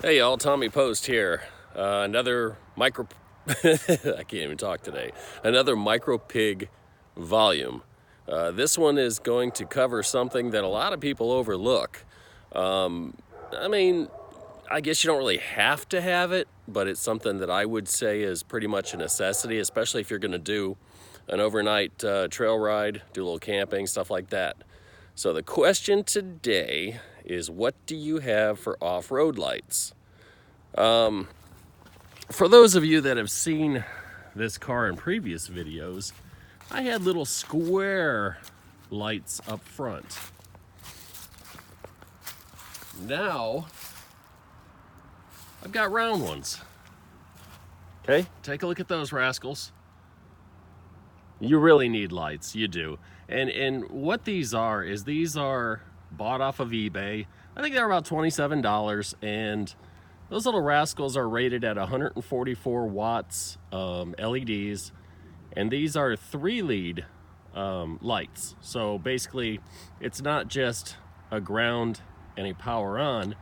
Hey y'all, Tommy Post here. Another micro, I can't even talk today. Another micro pig volume. This one is going to cover something that a lot of people overlook. I mean, I guess you don't really have to have it, but it's something that I would say is pretty much a necessity, especially if you're gonna do an overnight trail ride, do a little camping, stuff like that. So the question today is, what do you have for off-road lights? For those of you that have seen this car in previous videos, I had little square lights up front. Now, I've got round ones. Okay, take a look at those rascals. You really need lights, you do. And what these are is these are bought off of eBay. I think they're about $27, and those little rascals are rated at 144 watts LEDs, and these are 3-lead lights. So basically, it's not just a ground and a power on.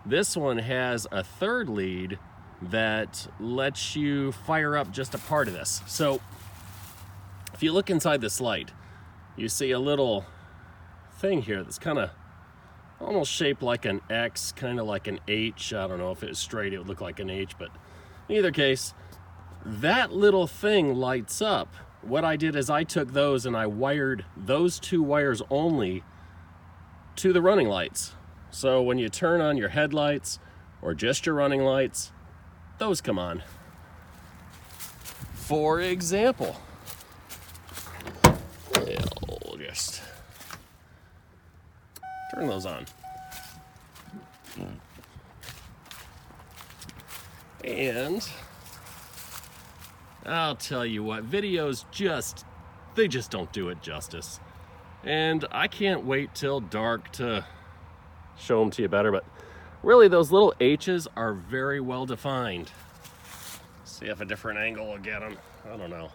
This one has a 3rd lead that lets you fire up just a part of this. So if you look inside this light, you see a little thing here that's kind of almost shaped like an X, kind of like an H. I don't know if it was straight, it would look like an H, but in either case, that little thing lights up. What I did is I took those and I wired those 2 wires only to the running lights. So when you turn on your headlights or just your running lights, those come on. For example, we'll just turn those on. And I'll tell you what, videos they just don't do it justice. And I can't wait till dark to show them to you better, but really those little H's are very well defined. See if a different angle will get them. I don't know.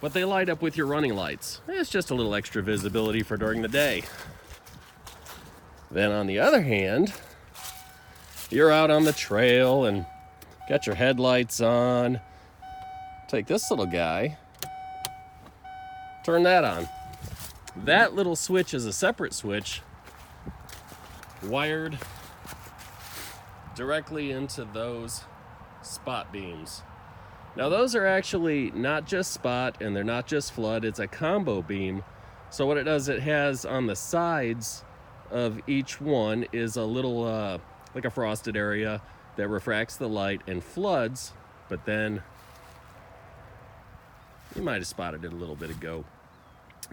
But they light up with your running lights. It's just a little extra visibility for during the day. Then on the other hand, you're out on the trail and got your headlights on. Take this little guy, turn that on. That little switch is a separate switch wired directly into those spot beams. Now those are actually not just spot and they're not just flood, it's a combo beam. So what it does, it has on the sides of each one is a little like a frosted area that refracts the light and floods, but then you might have spotted it a little bit ago.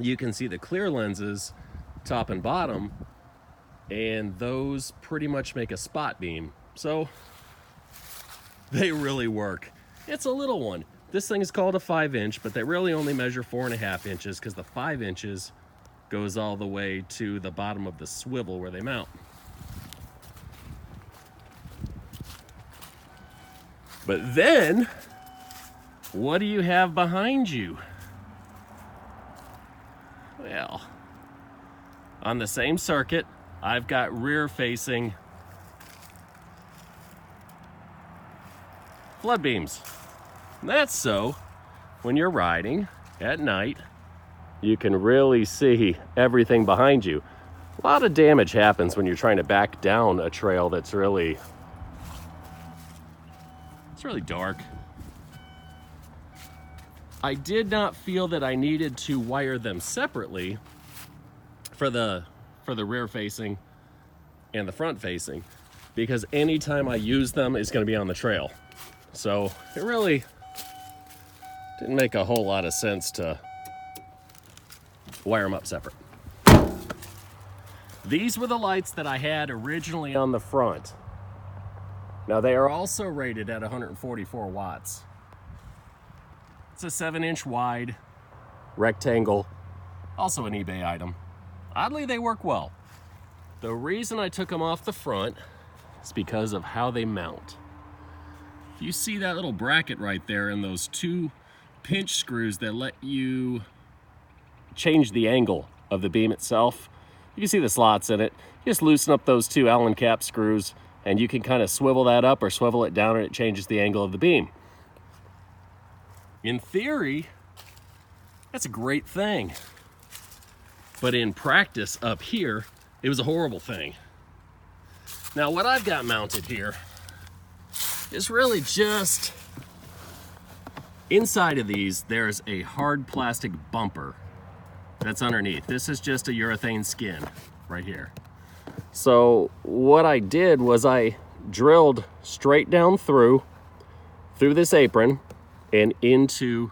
You can see the clear lenses top and bottom, and those pretty much make a spot beam. So they really work. It's a little one. This thing is called a 5-inch, but they really only measure 4.5 inches because the 5 inches goes all the way to the bottom of the swivel where they mount. But then, what do you have behind you? Well, on the same circuit, I've got rear-facing flood beams. And that's so when you're riding at night, you can really see everything behind you. A lot of damage happens when you're trying to back down a trail that's really dark. I did not feel that I needed to wire them separately for the rear facing and the front facing, because anytime I use them is going to be on the trail. So it really didn't make a whole lot of sense to wire them up separate. These were the lights that I had originally on the front. Now they are also rated at 144 watts. It's a 7-inch wide rectangle, also an eBay item. Oddly, they work well. The reason I took them off the front is because of how they mount. If you see that little bracket right there and those 2 pinch screws that let you change the angle of the beam itself, you can see the slots in it. You just loosen up those 2 Allen cap screws And you can kind of swivel that up or swivel it down, and it changes the angle of the beam. In theory, that's a great thing. But in practice up here, it was a horrible thing. Now what I've got mounted here is really just, inside of these, there's a hard plastic bumper that's underneath. This is just a urethane skin right here. So what I did was I drilled straight down through this apron and into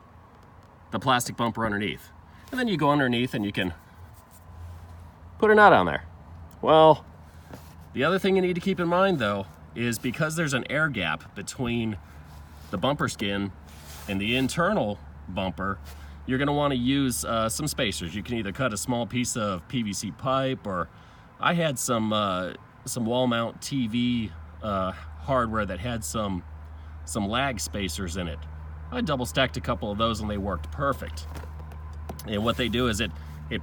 the plastic bumper underneath. And then you go underneath and you can put a nut on there. Well, the other thing you need to keep in mind though is because there's an air gap between the bumper skin and the internal bumper, you're going to want to use some spacers. You can either cut a small piece of PVC pipe, or I had some wall mount TV hardware that had some lag spacers in it. I double stacked a couple of those and they worked perfect. And what they do is it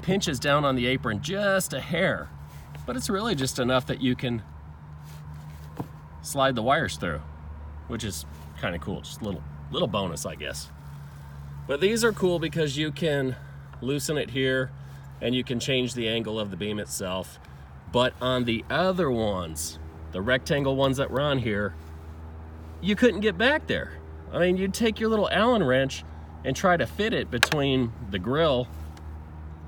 pinches down on the apron just a hair, but it's really just enough that you can slide the wires through, which is kind of cool. Just a little bonus, I guess. But these are cool because you can loosen it here and you can change the angle of the beam itself. But on the other ones, the rectangle ones that were on here, you couldn't get back there. I mean, you'd take your little Allen wrench and try to fit it between the grill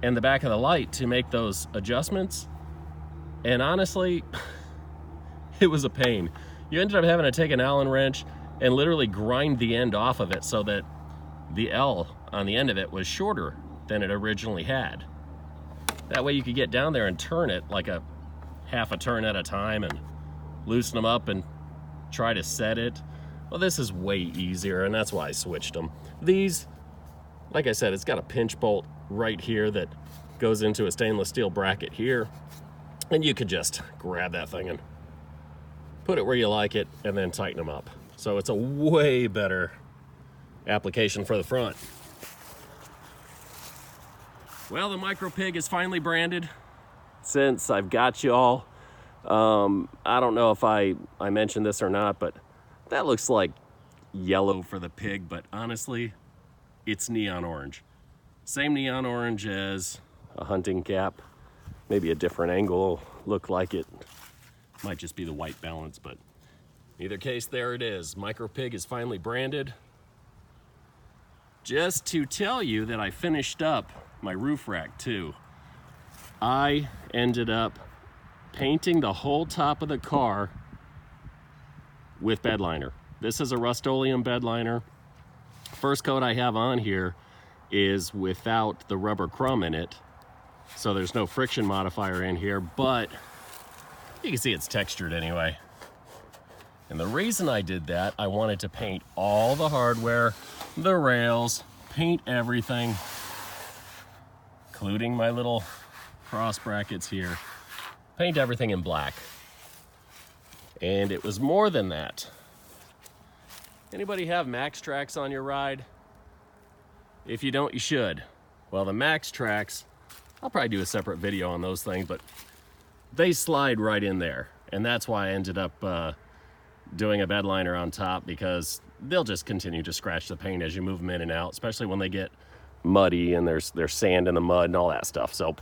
and the back of the light to make those adjustments. And honestly, it was a pain. You ended up having to take an Allen wrench and literally grind the end off of it so that the L on the end of it was shorter than it originally had. That way you could get down there and turn it like a half a turn at a time and loosen them up and try to set it. Well, this is way easier, and that's why I switched them. These, like I said, it's got a pinch bolt right here that goes into a stainless steel bracket here, and you could just grab that thing and put it where you like it and then tighten them up. So it's a way better application for the front. Well, the Micro Pig is finally branded. Since I've got you all, I don't know if I mentioned this or not, but that looks like yellow for the pig, but honestly, it's neon orange. Same neon orange as a hunting cap. Maybe a different angle look like it. Might just be the white balance, but in either case, there it is. Micro Pig is finally branded. Just to tell you that I finished up my roof rack too. I ended up painting the whole top of the car with bed liner. This is a Rust-Oleum bed liner. First coat I have on here is without the rubber crumb in it, so there's no friction modifier in here, but you can see it's textured anyway. And the reason I did that, I wanted to paint all the hardware, the rails, paint everything, including my little cross brackets here, paint everything in black. And it was more than that. Anybody have Max Tracks on your ride? If you don't, you should. Well, the Max Tracks, I'll probably do a separate video on those things, but they slide right in there. And that's why I ended up doing a bed liner on top, because they'll just continue to scratch the paint as you move them in and out, especially when they get muddy and there's sand in the mud and all that stuff. So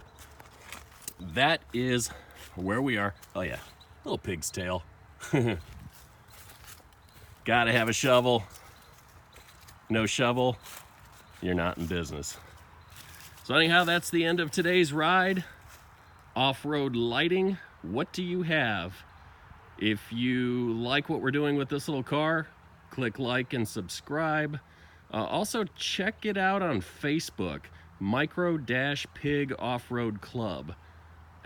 that is where we are. Oh yeah, little pig's tail. Gotta have a shovel. No shovel, you're not in business. So anyhow, that's the end of today's ride. Off-road lighting, what do you have? If you like what we're doing with this little car, click like and subscribe. Also check it out on Facebook, Micro-Pig Off-Road Club.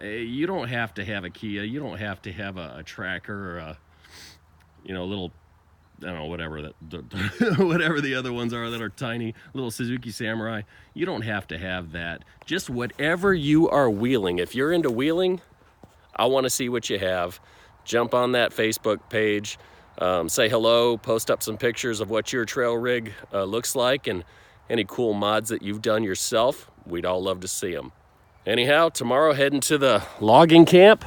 You don't have to have a Kia, you don't have to have a tracker or a, little, I don't know, whatever whatever the other ones are that are tiny, little Suzuki Samurai. You don't have to have that. Just whatever you are wheeling. If you're into wheeling, I want to see what you have. Jump on that Facebook page, say hello, post up some pictures of what your trail rig looks like and any cool mods that you've done yourself. We'd all love to see them. Anyhow, tomorrow heading to the logging camp.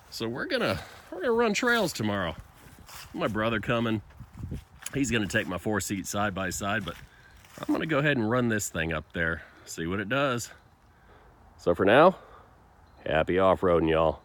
So we're gonna we're gonna run trails tomorrow. My brother coming. He's gonna take my 4-seat side by side, but I'm gonna go ahead and run this thing up there, see what it does. So for now, happy off-roading, y'all.